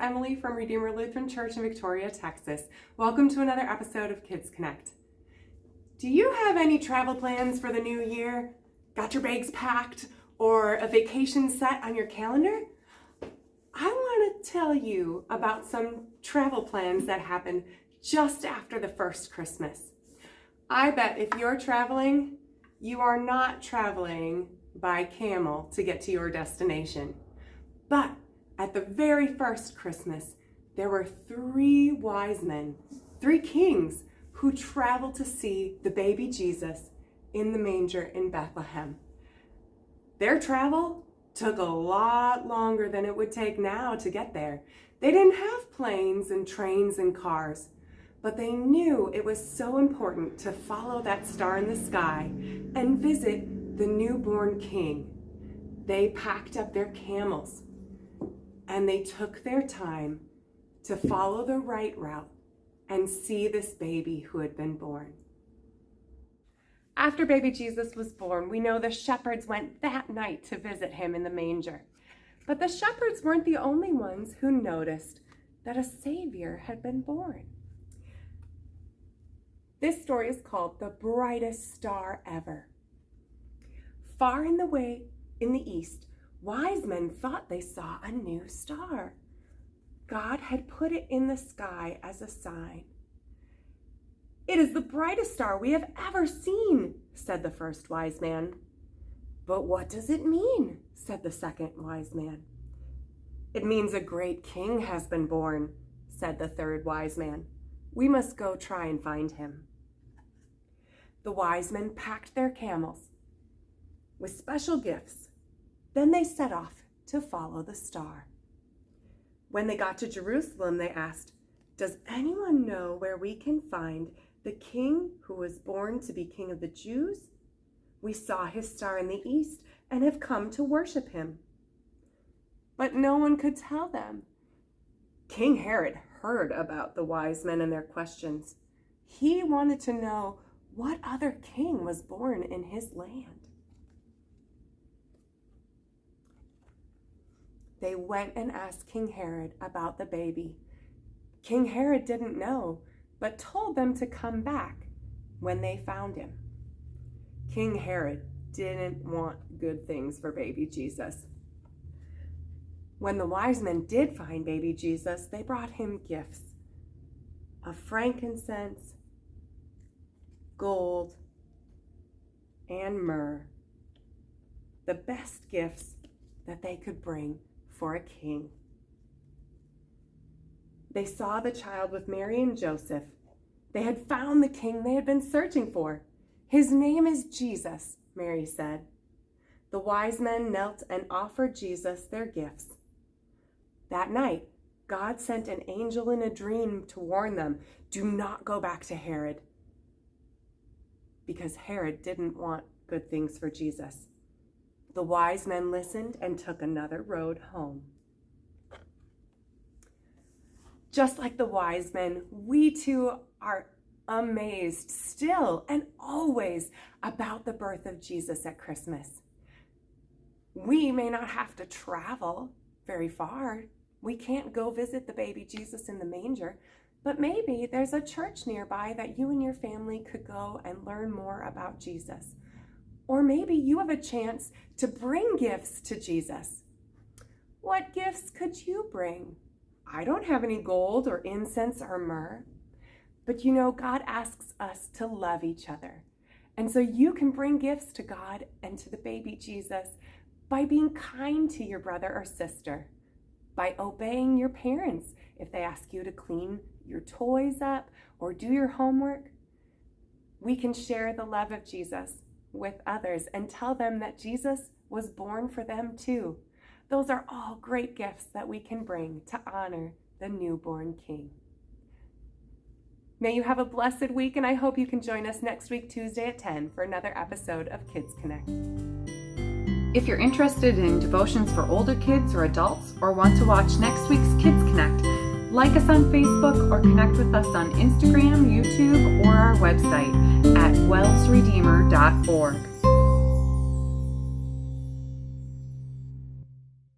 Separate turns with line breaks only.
Emily from Redeemer Lutheran Church in Victoria, Texas. Welcome to another episode of Kids Connect. Do you have any travel plans for the new year? Got your bags packed or a vacation set on your calendar? I want to tell you about some travel plans that happened just after the first Christmas. I bet if you're traveling, you are not traveling by camel to get to your destination. But at the very first Christmas, there were 3 wise men, 3 kings, who traveled to see the baby Jesus in the manger in Bethlehem. Their travel took a lot longer than it would take now to get there. They didn't have planes and trains and cars, but they knew it was so important to follow that star in the sky and visit the newborn king. They packed up their camels and they took their time to follow the right route and see this baby who had been born. After baby Jesus was born, we know the shepherds went that night to visit him in the manger. But the shepherds weren't the only ones who noticed that a Savior had been born. This story is called The Brightest Star Ever. Far in the east, wise men thought they saw a new star. God had put it in the sky as a sign. "It is the brightest star we have ever seen," said the first wise man. "But what does it mean?" said the second wise man. "It means a great king has been born," said the third wise man. "We must go try and find him." The wise men packed their camels with special gifts. Then they set off to follow the star. When they got to Jerusalem, they asked, "Does anyone know where we can find the king who was born to be king of the Jews? We saw his star in the east and have come to worship him." But no one could tell them. King Herod heard about the wise men and their questions. He wanted to know what other king was born in his land. They went and asked King Herod about the baby. King Herod didn't know, but told them to come back when they found him. King Herod didn't want good things for baby Jesus. When the wise men did find baby Jesus, they brought him gifts of frankincense, gold, and myrrh, the best gifts that they could bring for a king. They saw the child with Mary and Joseph. They had found the king they had been searching for. "His name is Jesus," Mary said. The wise men knelt and offered Jesus their gifts. That night, God sent an angel in a dream to warn them, "Do not go back to Herod," because Herod didn't want good things for Jesus. The wise men listened and took another road home. Just like the wise men, we too are amazed still and always about the birth of Jesus at Christmas. We may not have to travel very far. We can't go visit the baby Jesus in the manger, but maybe there's a church nearby that you and your family could go and learn more about Jesus. Or maybe you have a chance to bring gifts to Jesus. What gifts could you bring? I don't have any gold or incense or myrrh. But you know, God asks us to love each other. And so you can bring gifts to God and to the baby Jesus by being kind to your brother or sister, by obeying your parents if they ask you to clean your toys up or do your homework. We can share the love of Jesus with others and tell them that Jesus was born for them too. Those are all great gifts that we can bring to honor the newborn King. May you have a blessed week, and I hope you can join us next week, Tuesday at 10, for another episode of Kids Connect.
If you're interested in devotions for older kids or adults, or want to watch next week's Kids Connect, like us on Facebook or connect with us on Instagram, YouTube, or our website at wellsredeemer.org.